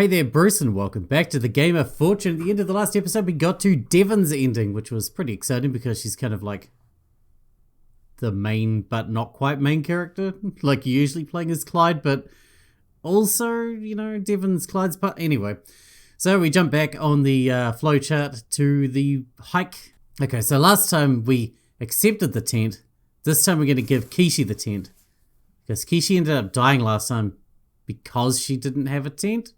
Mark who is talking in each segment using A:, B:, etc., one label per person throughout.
A: Hey there, Bruce, and welcome back to the Game of Fortune. At the end of the last episode, we got to Devon's ending, which was pretty exciting because she's kind of like the main, but not quite main character, like usually playing as Clyde, but also, you know, Devon's Clyde's part. Anyway, so we jump back on the flowchart to the hike. Okay, so last time we accepted the tent. This time we're going to give Kishi the tent. Because Kishi ended up dying last time because she didn't have a tent.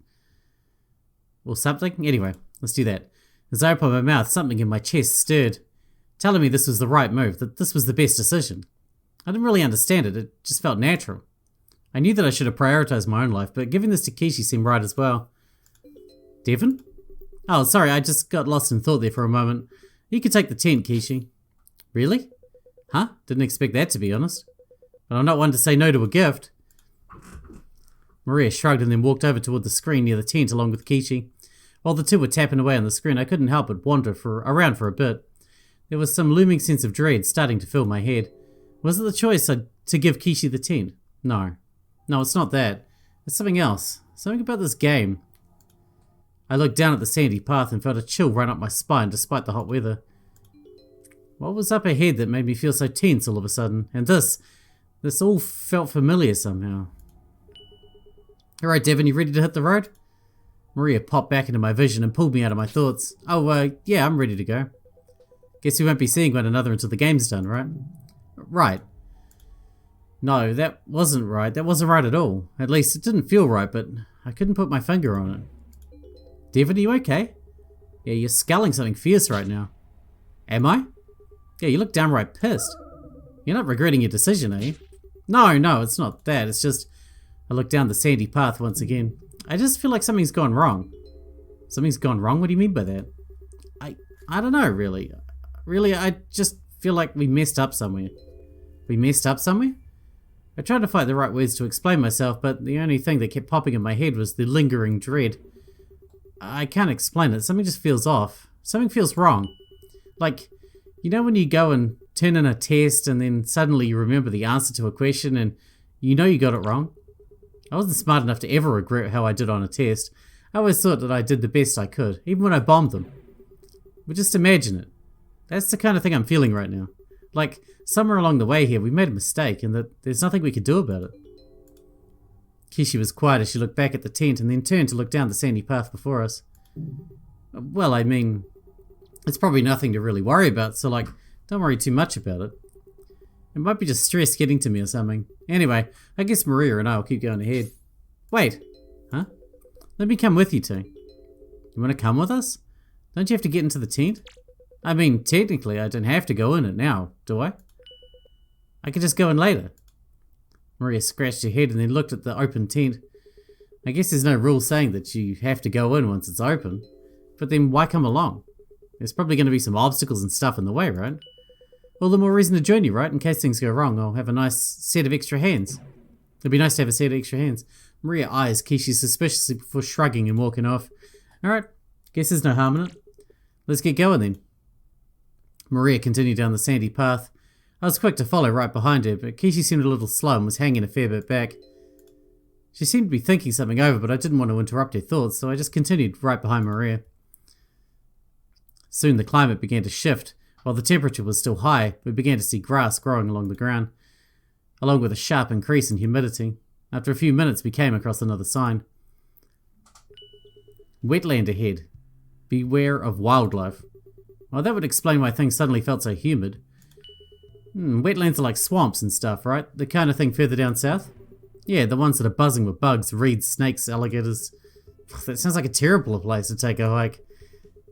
A: Or something. Anyway, let's do that. As I opened my mouth, something in my chest stirred, telling me this was the right move, that this was the best decision. I didn't really understand it, it just felt natural. I knew that I should have prioritized my own life, but giving this to Kishi seemed right as well. Devon? Oh, sorry, I just got lost in thought there for a moment. You can take the tent, Kishi. Really? Huh? Didn't expect that, to be honest. But I'm not one to say no to a gift. Maria shrugged and then walked over toward the screen near the tent along with Kishi. While the two were tapping away on the screen, I couldn't help but wander around for a bit. There was some looming sense of dread starting to fill my head. Was it the choice to give Kishi the tent? No. No, it's not that. It's something else. Something about this game. I looked down at the sandy path and felt a chill run up my spine despite the hot weather. What was up ahead that made me feel so tense all of a sudden? And this all felt familiar somehow. Alright, Devon, you ready to hit the road? Maria popped back into my vision and pulled me out of my thoughts. Oh, yeah, I'm ready to go. Guess we won't be seeing one another until the game's done, right? Right. No, that wasn't right. That wasn't right at all. At least it didn't feel right, but I couldn't put my finger on it. Devon, are you okay? Yeah, you're sculling something fierce right now. Am I? Yeah, you look downright pissed. You're not regretting your decision, are you? No, it's not that. It's just... I looked down the sandy path once again. I just feel like something's gone wrong. Something's gone wrong? What do you mean by that? I don't know, really. Really, I just feel like we messed up somewhere. We messed up somewhere? I tried to find the right words to explain myself, but the only thing that kept popping in my head was the lingering dread. I can't explain it. Something just feels off. Something feels wrong. Like, you know when you go and turn in a test and then suddenly you remember the answer to a question and you know you got it wrong? I wasn't smart enough to ever regret how I did on a test. I always thought that I did the best I could, even when I bombed them. But just imagine it. That's the kind of thing I'm feeling right now. Like, somewhere along the way here we made a mistake and that there's nothing we could do about it. Kishi was quiet as she looked back at the tent and then turned to look down the sandy path before us. Well, I mean, it's probably nothing to really worry about, so like, don't worry too much about it. It might be just stress getting to me or something. Anyway, I guess Maria and I will keep going ahead. Wait. Huh? Let me come with you two. You want to come with us? Don't you have to get into the tent? I mean, technically, I don't have to go in it now, do I? I could just go in later. Maria scratched her head and then looked at the open tent. I guess there's no rule saying that you have to go in once it's open. But then why come along? There's probably going to be some obstacles and stuff in the way, right? All the more reason to join you, right? In case things go wrong, I'll have a nice set of extra hands. It'd be nice to have a set of extra hands. Maria eyes Kishi suspiciously before shrugging and walking off. Alright, guess there's no harm in it. Let's get going then. Maria continued down the sandy path. I was quick to follow right behind her, but Kishi seemed a little slow and was hanging a fair bit back. She seemed to be thinking something over, but I didn't want to interrupt her thoughts, so I just continued right behind Maria. Soon the climate began to shift. While the temperature was still high, we began to see grass growing along the ground, along with a sharp increase in humidity. After a few minutes, we came across another sign. Wetland ahead. Beware of wildlife. Well, that would explain why things suddenly felt so humid. Wetlands are like swamps and stuff, right? The kind of thing further down south? Yeah, the ones that are buzzing with bugs, reeds, snakes, alligators. That sounds like a terrible place to take a hike.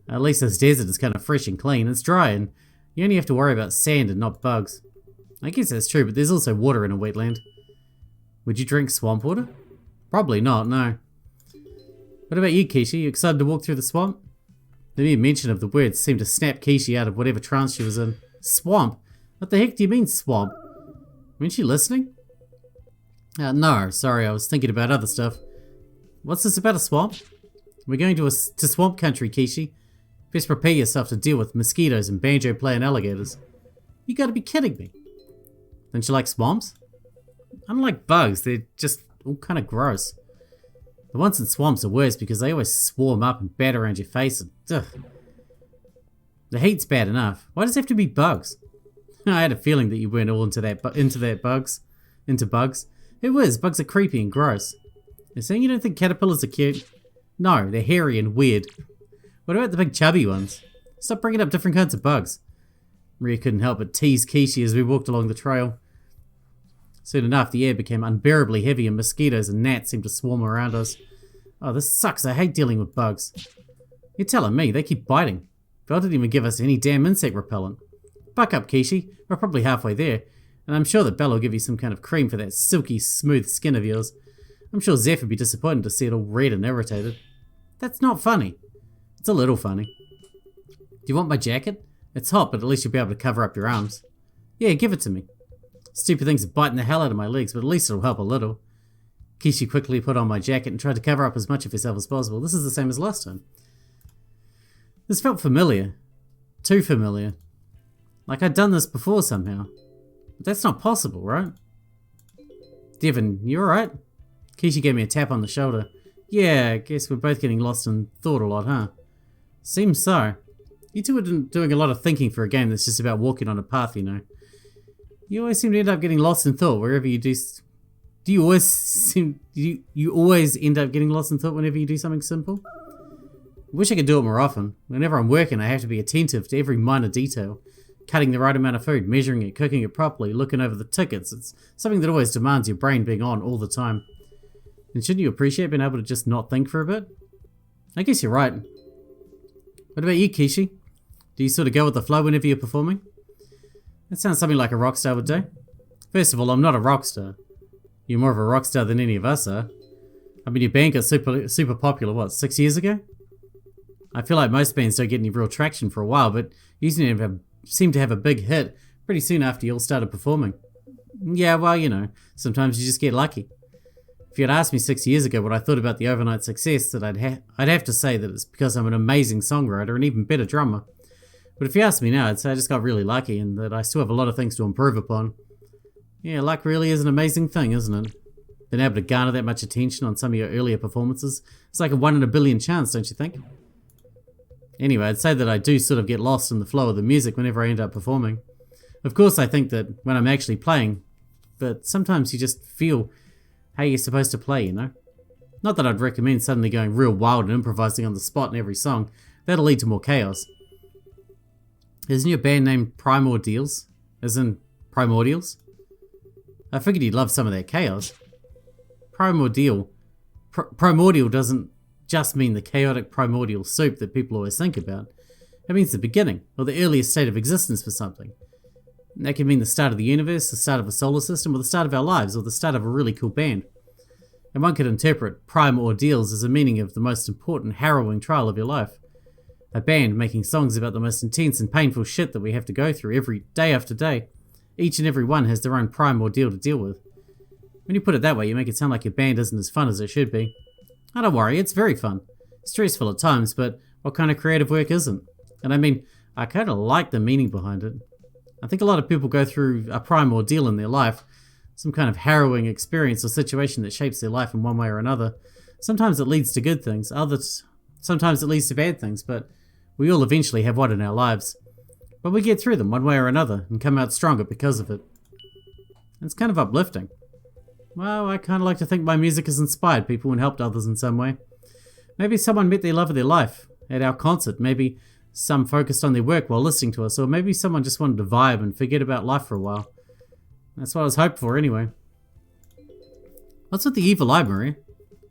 A: At least this desert is kind of fresh and clean. It's dry and you only have to worry about sand and not bugs. I guess that's true, but there's also water in a wetland. Would you drink swamp water? Probably not, no. What about you, Kishi? You excited to walk through the swamp? The mere mention of the words seemed to snap Kishi out of whatever trance she was in. Swamp? What the heck do you mean, swamp? Weren't you listening? No, sorry, I was thinking about other stuff. What's this about a swamp? We're going to swamp country, Kishi. Best prepare yourself to deal with mosquitoes and banjo-playing alligators. You gotta be kidding me. Don't you like swamps? I don't like bugs, they're just all kind of gross. The ones in swamps are worse because they always swarm up and bat around your face. And, ugh. The heat's bad enough. Why does it have to be bugs? I had a feeling that you weren't all into bugs. Who is? Bugs are creepy and gross. You're saying you don't think caterpillars are cute? No, they're hairy and weird. What about the big chubby ones? Stop bringing up different kinds of bugs. Maria couldn't help but tease Kishi as we walked along the trail. Soon enough, the air became unbearably heavy and mosquitoes and gnats seemed to swarm around us. Oh, this sucks. I hate dealing with bugs. You're telling me, they keep biting. Belle didn't even give us any damn insect repellent. Buck up, Kishi. We're probably halfway there, and I'm sure that Belle will give you some kind of cream for that silky, smooth skin of yours. I'm sure Zeph would be disappointed to see it all red and irritated. That's not funny. It's a little funny. Do you want my jacket? It's hot, but at least you'll be able to cover up your arms. Yeah, give it to me. Stupid things are biting the hell out of my legs, but at least it'll help a little. Kishi quickly put on my jacket and tried to cover up as much of herself as possible. This is the same as last time. This felt familiar. Too familiar. Like I'd done this before somehow. But that's not possible, right? Devon, you alright? Kishi gave me a tap on the shoulder. Yeah, I guess we're both getting lost in thought a lot, huh? Seems so. You two are doing a lot of thinking for a game that's just about walking on a path, you know. You always seem to end up getting lost in thought wherever you do. Do you always end up getting lost in thought whenever you do something simple? I wish I could do it more often. Whenever I'm working, I have to be attentive to every minor detail. Cutting the right amount of food, measuring it, cooking it properly, looking over the tickets. It's something that always demands your brain being on all the time. And shouldn't you appreciate being able to just not think for a bit? I guess you're right. What about you, Kishi? Do you sort of go with the flow whenever you're performing? That sounds something like a rock star would do. First of all, I'm not a rock star. You're more of a rock star than any of us are. I mean, your band got super popular, what, 6 years ago? I feel like most bands don't get any real traction for a while, but you seem to have a big hit pretty soon after you all started performing. Yeah, well, you know, sometimes you just get lucky. If you had asked me 6 years ago what I thought about the overnight success, that I'd have to say that it's because I'm an amazing songwriter and even better drummer. But if you ask me now, I'd say I just got really lucky and that I still have a lot of things to improve upon. Yeah, luck really is an amazing thing, isn't it? Being able to garner that much attention on some of your earlier performances, it's like a 1 in a billion chance, don't you think? Anyway, I'd say that I do sort of get lost in the flow of the music whenever I end up performing. Of course, I think that when I'm actually playing, but sometimes you just feel how you're supposed to play, you know? Not that I'd recommend suddenly going real wild and improvising on the spot in every song. That'll lead to more chaos. Isn't your band named Primordials? As in Primordials? I figured you'd love some of that chaos. Primordial doesn't just mean the chaotic primordial soup that people always think about. It means the beginning, or the earliest state of existence for something. And that can mean the start of the universe, the start of a solar system, or the start of our lives, or the start of a really cool band. And one could interpret Primordials as a meaning of the most important, harrowing trial of your life. A band making songs about the most intense and painful shit that we have to go through every day after day. Each and every one has their own primordial to deal with. When you put it that way, you make it sound like your band isn't as fun as it should be. Oh, don't worry, it's very fun. Stressful at times, but what kind of creative work isn't? And I mean, I kind of like the meaning behind it. I think a lot of people go through a primordial in their life, some kind of harrowing experience or situation that shapes their life in one way or another. Sometimes it leads to good things, sometimes it leads to bad things, but we all eventually have one in our lives. But we get through them one way or another and come out stronger because of it. And it's kind of uplifting. Well, I kind of like to think my music has inspired people and helped others in some way. Maybe someone met their love of their life at our concert. Maybe some focused on their work while listening to us. Or maybe someone just wanted to vibe and forget about life for a while. That's what I was hoping for anyway. What's with the evil eye, Maria?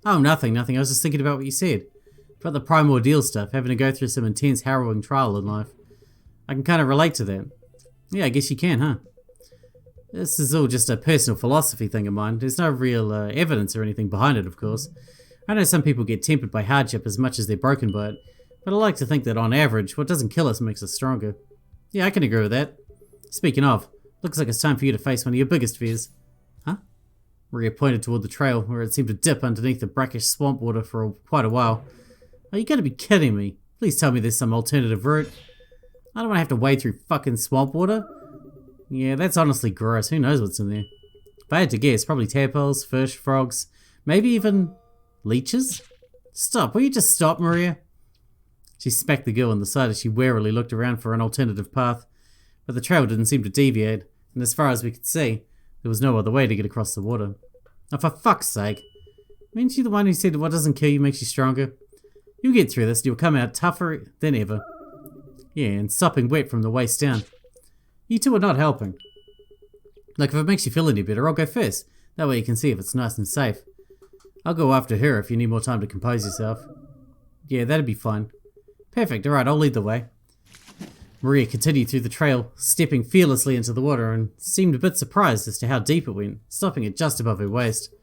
A: Oh, nothing. I was just thinking about what you said. About the primordial stuff, having to go through some intense, harrowing trial in life. I can kind of relate to that. Yeah, I guess you can, huh? This is all just a personal philosophy thing of mine. There's no real evidence or anything behind it, of course. I know some people get tempered by hardship as much as they're broken by it, but I like to think that on average, what doesn't kill us makes us stronger. Yeah, I can agree with that. Speaking of, looks like it's time for you to face one of your biggest fears. Huh? Maria pointed toward the trail, where it seemed to dip underneath the brackish swamp water for quite a while. Are you gotta be kidding me? Please tell me there's some alternative route. I don't want to have to wade through fucking swamp water. Yeah, that's honestly gross. Who knows what's in there? If I had to guess, probably tadpoles, fish, frogs, maybe even Leeches? Stop, will you just stop, Maria? She smacked the girl on the side as she warily looked around for an alternative path, but the trail didn't seem to deviate, and as far as we could see, there was no other way to get across the water. Oh, for fuck's sake. Ain't you the one who said what doesn't kill you makes you stronger? You'll get through this and you'll come out tougher than ever. Yeah, and sopping wet from the waist down. You two are not helping. Like, if it makes you feel any better, I'll go first. That way you can see if it's nice and safe. I'll go after her if you need more time to compose yourself. Yeah, that'd be fine. Perfect, alright, I'll lead the way. Maria continued through the trail, stepping fearlessly into the water, and seemed a bit surprised as to how deep it went, stopping at just above her waist.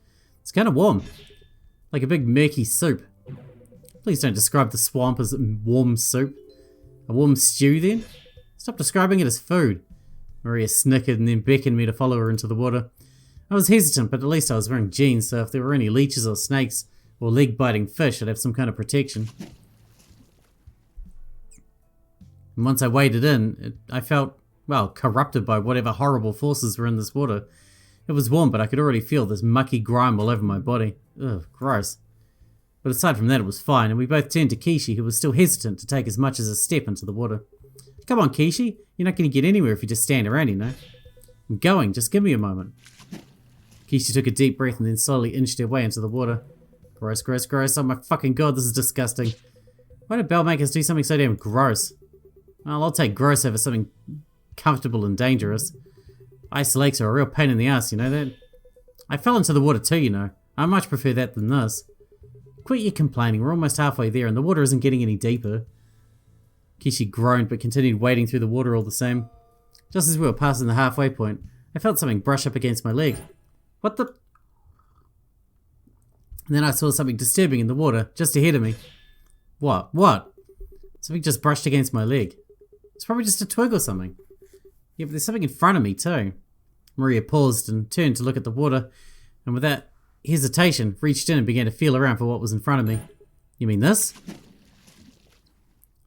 A: It's kind of warm. Like a big murky soup. Please don't describe the swamp as warm soup. A warm stew then? Stop describing it as food. Maria snickered and then beckoned me to follow her into the water. I was hesitant, but at least I was wearing jeans, so if there were any leeches or snakes or leg-biting fish, I'd have some kind of protection. And once I waded in, I felt, well, corrupted by whatever horrible forces were in this water. It was warm, but I could already feel this mucky grime all over my body. Ugh, gross. But aside from that, it was fine, and we both turned to Kishi, who was still hesitant to take as much as a step into the water. Come on, Kishi. You're not going to get anywhere if you just stand around, you know. I'm going. Just give me a moment. Kishi took a deep breath and then slowly inched her way into the water. Gross, gross, gross. Oh my fucking god, this is disgusting. Why did bell makers do something so damn gross? Well, I'll take gross over something comfortable and dangerous. Ice lakes are a real pain in the ass, you know that? I fell into the water too, you know. I much prefer that than this. Quit your complaining, we're almost halfway there and the water isn't getting any deeper. Kishi groaned but continued wading through the water all the same. Just as we were passing the halfway point, I felt something brush up against my leg. What the? And then I saw something disturbing in the water, just ahead of me. What? What? Something just brushed against my leg. It's probably just a twig or something. Yeah, but there's something in front of me too. Maria paused and turned to look at the water, and without hesitation, reached in and began to feel around for what was in front of me. You mean this?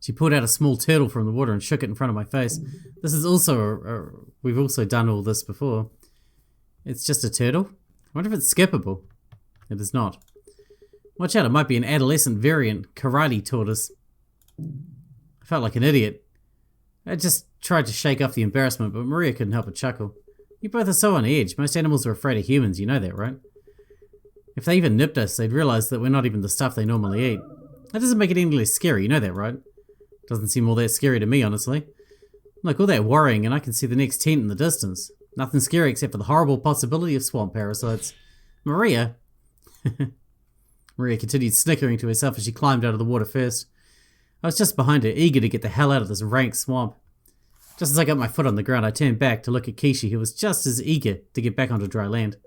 A: She pulled out a small turtle from the water and shook it in front of my face. This is also we've also done all this before. It's just a turtle? I wonder if it's skippable. It is not. Watch out, it might be an adolescent variant karate tortoise. I felt like an idiot. I just tried to shake off the embarrassment, but Maria couldn't help but chuckle. You both are so on edge. Most animals are afraid of humans, you know that, right? If they even nipped us, they'd realize that we're not even the stuff they normally eat. That doesn't make it any less scary, you know that, right? Doesn't seem all that scary to me, honestly. Look, all that worrying and I can see the next tent in the distance. Nothing scary except for the horrible possibility of swamp parasites. Maria? Maria continued snickering to herself as she climbed out of the water first. I was just behind her, eager to get the hell out of this rank swamp. Just as I got my foot on the ground, I turned back to look at Kishi, who was just as eager to get back onto dry land.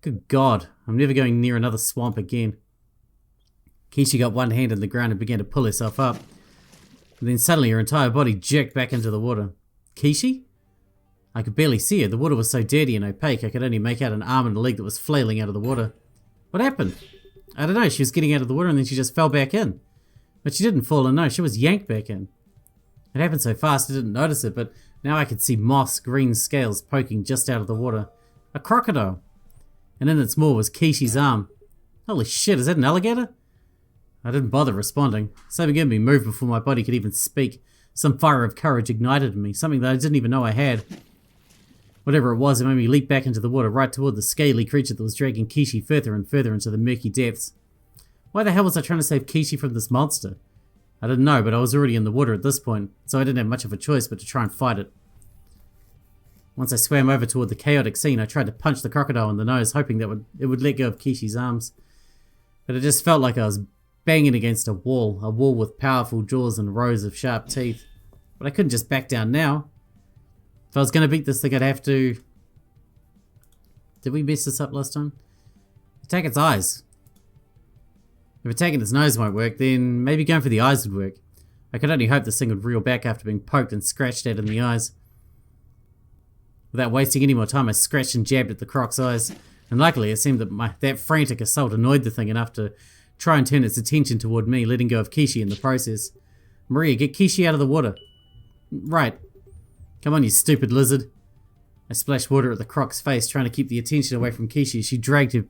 A: Good God, I'm never going near another swamp again. Kishi got one hand in the ground and began to pull herself up. And then suddenly her entire body jerked back into the water. Kishi? I could barely see her. The water was so dirty and opaque I could only make out an arm and a leg that was flailing out of the water. What happened? I don't know, she was getting out of the water and then she just fell back in. But she didn't fall in, no, she was yanked back in. It happened so fast I didn't notice it, but now I could see moss green scales poking just out of the water. A crocodile. And in its maw was Kishi's arm. Holy shit, is that an alligator? I didn't bother responding. Something in me moved before my body could even speak. Some fire of courage ignited in me, something that I didn't even know I had. Whatever it was, it made me leap back into the water right toward the scaly creature that was dragging Kishi further and further into the murky depths. Why the hell was I trying to save Kishi from this monster? I didn't know, but I was already in the water at this point, so I didn't have much of a choice but to try and fight it. Once I swam over toward the chaotic scene, I tried to punch the crocodile in the nose, hoping that it would let go of Kishi's arms. But it just felt like I was banging against a wall with powerful jaws and rows of sharp teeth. But I couldn't just back down now. If I was going to beat this thing, I'd have to... Did we mess this up last time? Attack its eyes. If attacking its nose won't work, then maybe going for the eyes would work. I could only hope this thing would reel back after being poked and scratched at in the eyes. Without wasting any more time, I scratched and jabbed at the croc's eyes. And luckily, it seemed that that frantic assault annoyed the thing enough to try and turn its attention toward me, letting go of Kishi in the process. Maria, get Kishi out of the water. Right. Come on, you stupid lizard. I splashed water at the croc's face, trying to keep the attention away from Kishi as she dragged her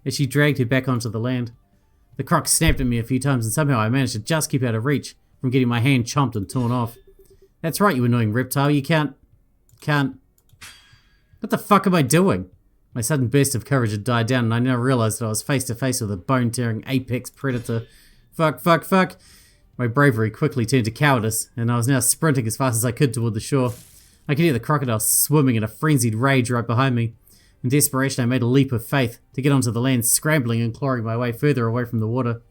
A: as she dragged her back onto the land. The croc snapped at me a few times and somehow I managed to just keep out of reach from getting my hand chomped and torn off. That's right, you annoying reptile, you can't... What the fuck am I doing? My sudden burst of courage had died down and I now realized that I was face to face with a bone-tearing apex predator. Fuck. My bravery quickly turned to cowardice and I was now sprinting as fast as I could toward the shore. I could hear the crocodile swimming in a frenzied rage right behind me. In desperation, I made a leap of faith to get onto the land, scrambling and clawing my way further away from the water.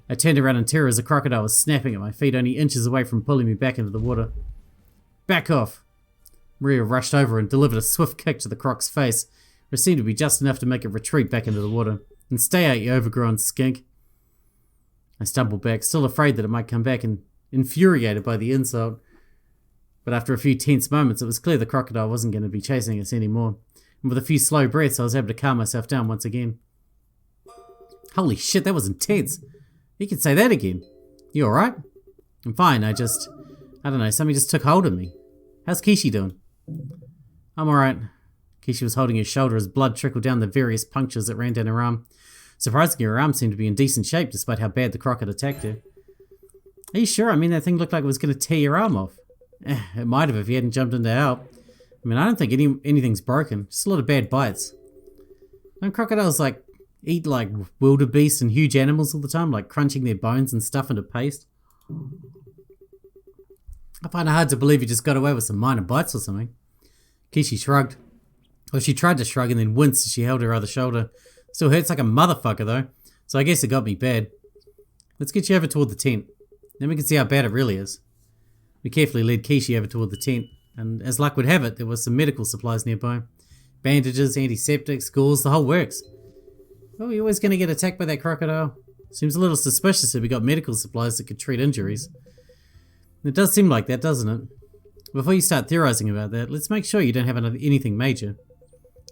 A: I turned around in terror as the crocodile was snapping at my feet, only inches away from pulling me back into the water. Back off! Maria rushed over and delivered a swift kick to the croc's face, which seemed to be just enough to make it retreat back into the water. And stay out, you overgrown skink. I stumbled back, still afraid that it might come back and infuriated by the insult. But after a few tense moments, it was clear the crocodile wasn't going to be chasing us anymore. And with a few slow breaths, I was able to calm myself down once again. Holy shit, that was intense. You can say that again. You alright? I'm fine, I don't know, something just took hold of me. How's Kishi doing? I'm alright. Kishi was holding his shoulder as blood trickled down the various punctures that ran down her arm. Surprisingly, her arm seemed to be in decent shape despite how bad the croc had attacked her. Are you sure? I mean, that thing looked like it was going to tear your arm off. It might have if you hadn't jumped in to help. I mean, I don't think anything's broken. Just a lot of bad bites. Don't crocodiles, eat, wildebeest and huge animals all the time? Like, crunching their bones and stuff into paste? I find it hard to believe you just got away with some minor bites or something. Kishi shrugged. Well, she tried to shrug and then winced as she held her other shoulder. Still hurts like a motherfucker, though. So I guess it got me bad. Let's get you over toward the tent. Then we can see how bad it really is. We carefully led Kishi over toward the tent. And as luck would have it, there were some medical supplies nearby. Bandages, antiseptics, gauze, the whole works. Oh, you're always going to get attacked by that crocodile? Seems a little suspicious if we got medical supplies that could treat injuries. It does seem like that, doesn't it? Before you start theorizing about that, let's make sure you don't have anything major.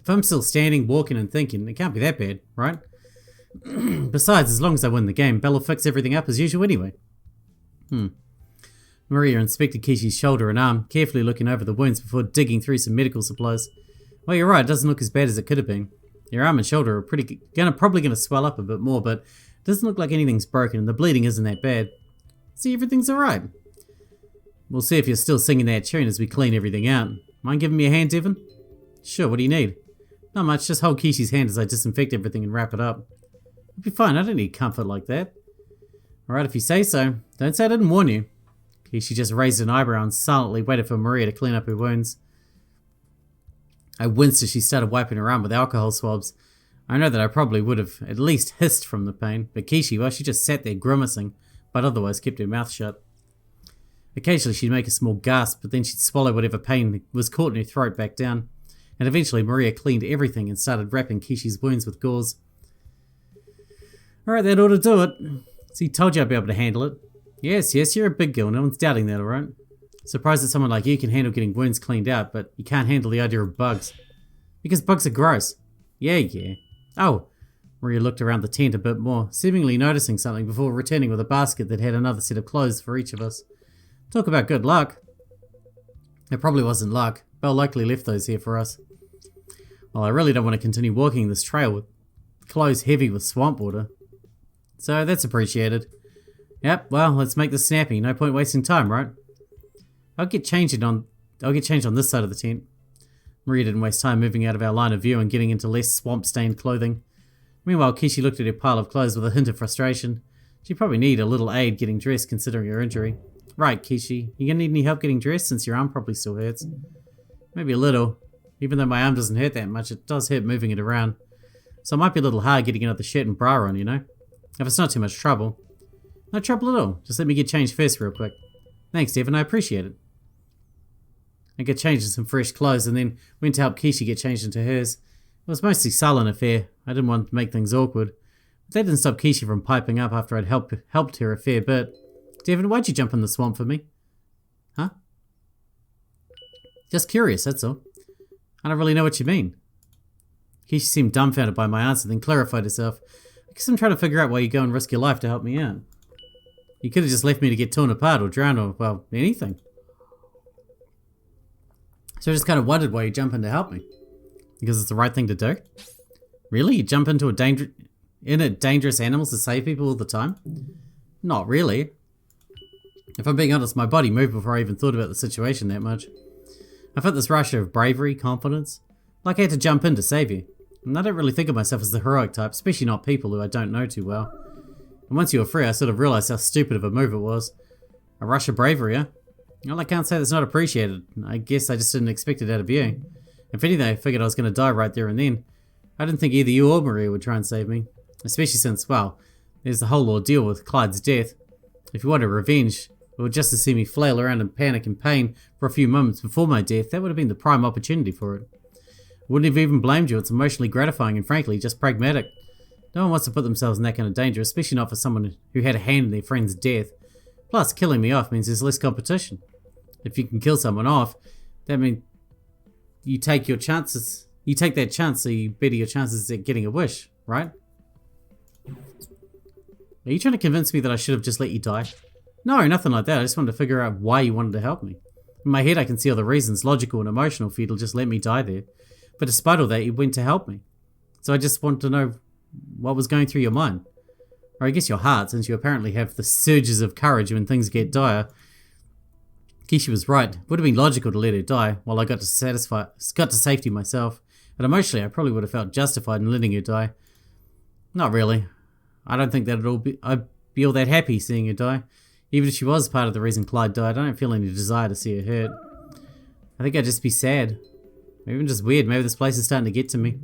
A: If I'm still standing, walking and thinking, it can't be that bad, right? Besides, as long as I win the game, Belle will fix everything up as usual anyway. Maria inspected Kishi's shoulder and arm, carefully looking over the wounds before digging through some medical supplies. Well, you're right, it doesn't look as bad as it could have been. Your arm and shoulder are probably going to swell up a bit more, but it doesn't look like anything's broken and the bleeding isn't that bad. See, everything's alright. We'll see if you're still singing that tune as we clean everything out. Mind giving me a hand, Devon? Sure, what do you need? Not much, just hold Kishi's hand as I disinfect everything and wrap it up. It'll be fine, I don't need comfort like that. Alright, if you say so. Don't say I didn't warn you. Kishi just raised an eyebrow and silently waited for Maria to clean up her wounds. I winced as she started wiping her arm with alcohol swabs. I know that I probably would have at least hissed from the pain, but Kishi, well, she just sat there grimacing, but otherwise kept her mouth shut. Occasionally she'd make a small gasp, but then she'd swallow whatever pain was caught in her throat back down. And eventually Maria cleaned everything and started wrapping Kishi's wounds with gauze. Alright, that ought to do it. See, told you I'd be able to handle it. Yes, you're a big girl, no one's doubting that, alright? Surprised that someone like you can handle getting wounds cleaned out, but you can't handle the idea of bugs. Because bugs are gross. Yeah. Oh, Maria looked around the tent a bit more, seemingly noticing something before returning with a basket that had another set of clothes for each of us. Talk about good luck. It probably wasn't luck. Belle likely left those here for us. Well, I really don't want to continue walking this trail with clothes heavy with swamp water. So that's appreciated. Yep, well, let's make this snappy. No point wasting time, right? I'll get changed on this side of the tent. Maria didn't waste time moving out of our line of view and getting into less swamp-stained clothing. Meanwhile, Kishi looked at her pile of clothes with a hint of frustration. She'd probably need a little aid getting dressed considering her injury. Right, Kishi, you gonna need any help getting dressed since your arm probably still hurts? Maybe a little. Even though my arm doesn't hurt that much, it does hurt moving it around. So it might be a little hard getting another shirt and bra on, you know? If it's not too much trouble. No trouble at all. Just let me get changed first real quick. Thanks, Devon, I appreciate it. I got changed in some fresh clothes and then went to help Kishi get changed into hers. It was mostly sullen affair. I didn't want to make things awkward. But that didn't stop Kishi from piping up after I'd helped her a fair bit. Devon, why'd you jump in the swamp for me? Huh? Just curious, that's all. I don't really know what you mean. Kishi seemed dumbfounded by my answer, then clarified herself. I guess I'm trying to figure out why you go and risk your life to help me out. You could have just left me to get torn apart or drowned or, well, anything. So I just kind of wondered why you jump in to help me. Because it's the right thing to do? Really? You jump into dangerous animals to save people all the time? Not really. If I'm being honest, my body moved before I even thought about the situation that much. I felt this rush of bravery, confidence, like I had to jump in to save you. And I don't really think of myself as the heroic type, especially not people who I don't know too well. And once you were free, I sort of realised how stupid of a move it was. A rush of bravery, huh? Well, I can't say that's not appreciated. I guess I just didn't expect it out of you. If anything, I figured I was going to die right there and then. I didn't think either you or Maria would try and save me. Especially since, well, there's the whole ordeal with Clyde's death. If you wanted revenge, or just to see me flail around in panic and pain for a few moments before my death, that would have been the prime opportunity for it. I wouldn't have even blamed you. It's emotionally gratifying and frankly just pragmatic. No one wants to put themselves in that kind of danger, especially not for someone who had a hand in their friend's death. Plus, killing me off means there's less competition. If you can kill someone off, that means you take your chances. You take that chance, so you better your chances at getting a wish, right? Are you trying to convince me that I should have just let you die? No, nothing like that. I just wanted to figure out why you wanted to help me. In my head, I can see all the reasons, logical and emotional, for you to just let me die there. But despite all that, you went to help me. So I just wanted to know what was going through your mind. Or I guess your heart, since you apparently have the surges of courage when things get dire. Kishi was right. It would have been logical to let her die, while I got to safety myself. But emotionally, I probably would have felt justified in letting her die. Not really. I don't think that I'd be all that happy seeing her die. Even if she was part of the reason Clyde died, I don't feel any desire to see her hurt. I think I'd just be sad. Or even just weird. Maybe this place is starting to get to me.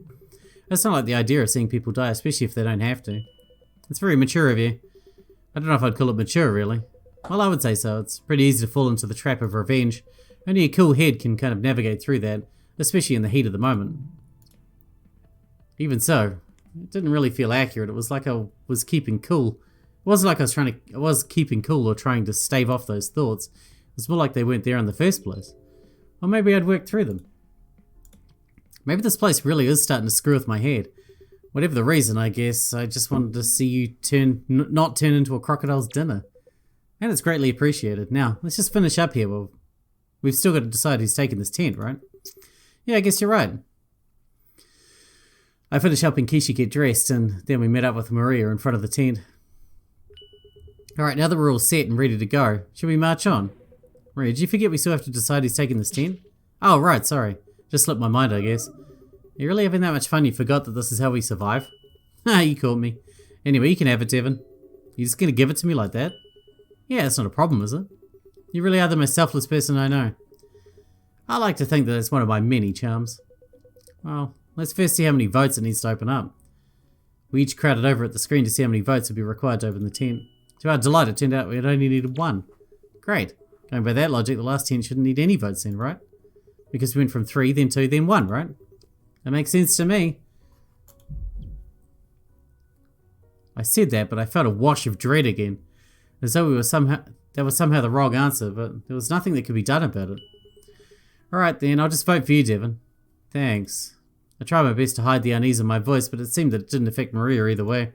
A: It's not like the idea of seeing people die, especially if they don't have to. It's very mature of you. I don't know if I'd call it mature, really. Well, I would say so. It's pretty easy to fall into the trap of revenge. Only a cool head can kind of navigate through that, especially in the heat of the moment. Even so, it didn't really feel accurate. It was like I was keeping cool. It wasn't like I was keeping cool or trying to stave off those thoughts. It was more like they weren't there in the first place. Or maybe I'd worked through them. Maybe this place really is starting to screw with my head. Whatever the reason, I guess, I just wanted to see you not turn into a crocodile's dinner. And it's greatly appreciated. Now, let's just finish up here. Well, we've still got to decide who's taking this tent, right? Yeah, I guess you're right. I finished helping Kishi get dressed, and then we met up with Maria in front of the tent. Alright, now that we're all set and ready to go, should we march on? Maria, did you forget we still have to decide who's taking this tent? Oh, right, sorry. Just slipped my mind, I guess. You're really having that much fun you forgot that this is how we survive? Ha, you caught me. Anyway, you can have it, Devon. You just gonna give it to me like that? Yeah, that's not a problem, is it? You really are the most selfless person I know. I like to think that it's one of my many charms. Well, let's first see how many votes it needs to open up. We each crowded over at the screen to see how many votes would be required to open the tent. To our delight, it turned out we had only needed one. Great. Going by that logic, the last tent shouldn't need any votes then, right? Because we went from 3, then 2, then 1, right? That makes sense to me. I said that, but I felt a wash of dread again. As though that was somehow the wrong answer, but there was nothing that could be done about it. Alright then, I'll just vote for you, Devon. Thanks. I tried my best to hide the unease in my voice, but it seemed that it didn't affect Maria either way.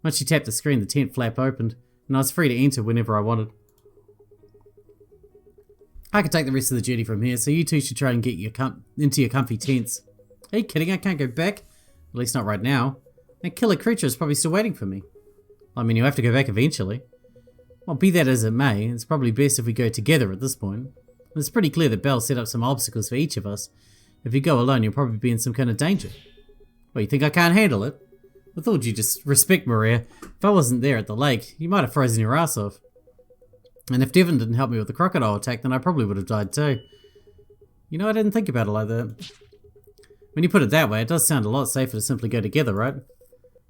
A: Once she tapped the screen, the tent flap opened, and I was free to enter whenever I wanted. I could take the rest of the journey from here, so you two should try and get into your comfy tents. Are you kidding? I can't go back? At least not right now. That killer creature is probably still waiting for me. I mean, you'll have to go back eventually. Well, be that as it may, it's probably best if we go together at this point. It's pretty clear that Belle set up some obstacles for each of us. If you go alone, you'll probably be in some kind of danger. Well, you think I can't handle it? I thought you'd just respect Maria. If I wasn't there at the lake, you might have frozen your ass off. And if Devon didn't help me with the crocodile attack, then I probably would have died too. You know, I didn't think about it like that. When you put it that way, it does sound a lot safer to simply go together, right?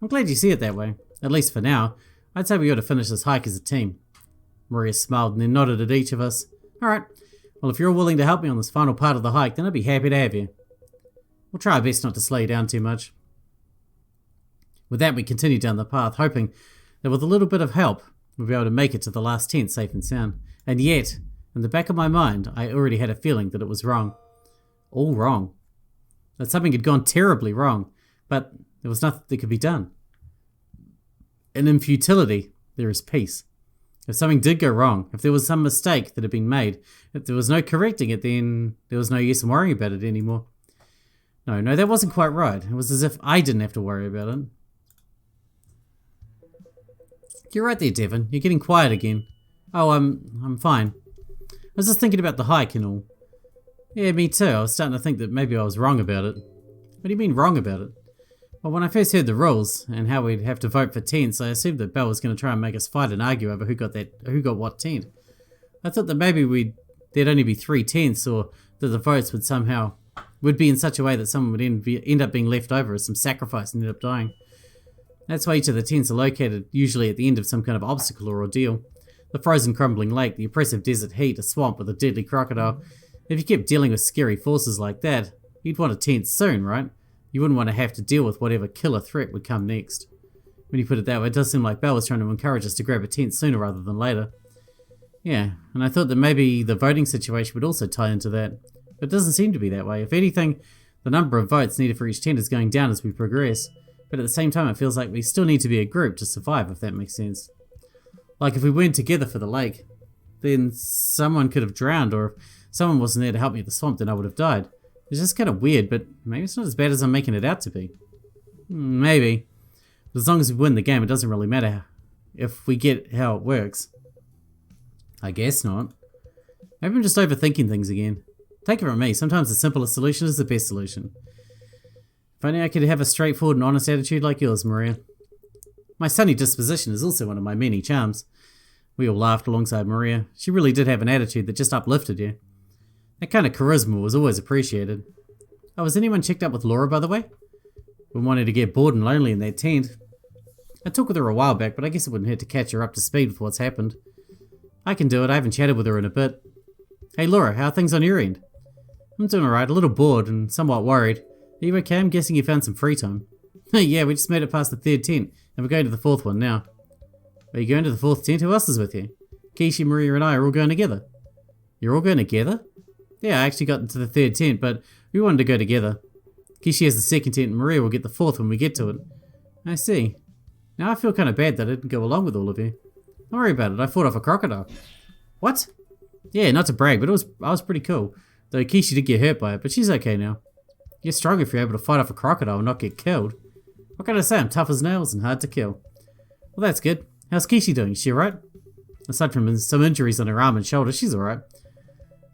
A: I'm glad you see it that way. At least for now. I'd say we ought to finish this hike as a team. Maria smiled and then nodded at each of us. Alright, well if you're all willing to help me on this final part of the hike, then I'd be happy to have you. We'll try our best not to slow you down too much. With that, we continued down the path, hoping that with a little bit of help, we'd be able to make it to the last tent safe and sound. And yet, in the back of my mind, I already had a feeling that it was wrong. All wrong. That something had gone terribly wrong, but there was nothing that could be done. And in futility, there is peace. If something did go wrong, if there was some mistake that had been made, if there was no correcting it, then there was no use in worrying about it anymore. No, that wasn't quite right. It was as if I didn't have to worry about it. You're right there, Devon. You're getting quiet again. Oh, I'm fine. I was just thinking about the hike and all. Yeah, me too. I was starting to think that maybe I was wrong about it. What do you mean wrong about it? Well, when I first heard the rules and how we'd have to vote for tents, I assumed that Belle was going to try and make us fight and argue over who got what tent. I thought that maybe there'd only be 3 tents, or that the votes would be in such a way that someone would end up being left over as some sacrifice and end up dying. That's why each of the tents are located, usually at the end of some kind of obstacle or ordeal. The frozen crumbling lake, the oppressive desert heat, a swamp with a deadly crocodile. If you kept dealing with scary forces like that, you'd want a tent soon, right? You wouldn't want to have to deal with whatever killer threat would come next. When you put it that way, it does seem like Belle was trying to encourage us to grab a tent sooner rather than later. Yeah, and I thought that maybe the voting situation would also tie into that. But it doesn't seem to be that way. If anything, the number of votes needed for each tent is going down as we progress. But at the same time, it feels like we still need to be a group to survive, if that makes sense. Like if we weren't together for the lake, then someone could have drowned, or if someone wasn't there to help me at the swamp, then I would have died. It's just kind of weird, but maybe it's not as bad as I'm making it out to be. Maybe. But as long as we win the game, it doesn't really matter if we get how it works. I guess not. Maybe I'm just overthinking things again. Take it from me, sometimes the simplest solution is the best solution. If only I could have a straightforward and honest attitude like yours, Maria. My sunny disposition is also one of my many charms. We all laughed alongside Maria. She really did have an attitude that just uplifted you. That kind of charisma was always appreciated. Oh, has anyone checked up with Laura, by the way? We wanted to get bored and lonely in that tent. I talked with her a while back, but I guess it wouldn't hurt to catch her up to speed with what's happened. I can do it. I haven't chatted with her in a bit. Hey, Laura, how are things on your end? I'm doing alright, a little bored and somewhat worried. Are you okay? I'm guessing you found some free time. Yeah, we just made it past the 3rd tent, and we're going to the 4th one now. Are you going to the 4th tent? Who else is with you? Kishi, Maria, and I are all going together. You're all going together? Yeah, I actually got into the 3rd tent, but we wanted to go together. Kishi has the 2nd tent, and Maria will get the 4th when we get to it. I see. Now I feel kind of bad that I didn't go along with all of you. Don't worry about it, I fought off a crocodile. What? Yeah, not to brag, but I was pretty cool. Though Kishi did get hurt by it, but she's okay now. You're strong if you're able to fight off a crocodile and not get killed. What can I say? I'm tough as nails and hard to kill. Well, that's good. How's Kishi doing? Is she alright? Aside from some injuries on her arm and shoulder, she's alright.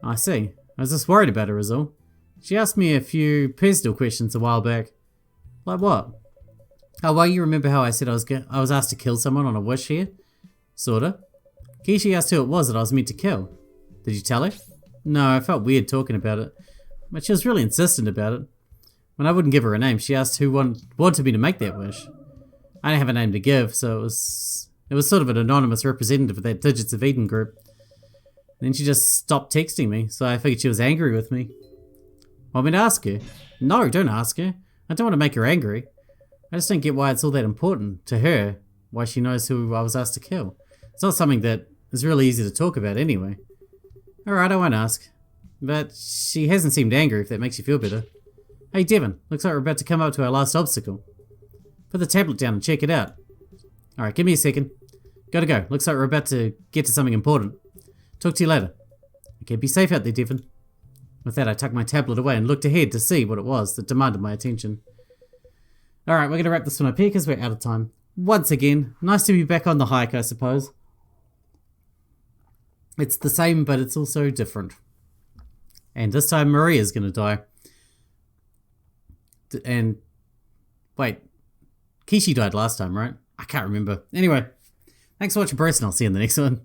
A: I see. I was just worried about her is all. She asked me a few personal questions a while back. Like what? Oh, well, you remember how I said I was asked to kill someone on a wish here? Sorta. Kishi asked who it was that I was meant to kill. Did you tell her? No, I felt weird talking about it. But she was really insistent about it. When I wouldn't give her a name, she asked who wanted me to make that wish. I didn't have a name to give, so it was sort of an anonymous representative of that Digits of Eden group. Then she just stopped texting me, so I figured she was angry with me. Want me to ask her? No, don't ask her. I don't want to make her angry. I just don't get why it's all that important to her, why she knows who I was asked to kill. It's not something that is really easy to talk about anyway. Alright, I won't ask. But she hasn't seemed angry, if that makes you feel better. Hey Devon, looks like we're about to come up to our last obstacle. Put the tablet down and check it out. Alright, give me a second. Gotta go. Looks like we're about to get to something important. Talk to you later. Okay, be safe out there, Devon. With that, I tucked my tablet away and looked ahead to see what it was that demanded my attention. Alright, we're going to wrap this one up here because we're out of time. Once again, nice to be back on the hike, I suppose. It's the same, but it's also different. And this time, Maria's going to die. And, wait, Kishi died last time, right? I can't remember. Anyway, thanks for watching, Bruce, and I'll see you in the next one.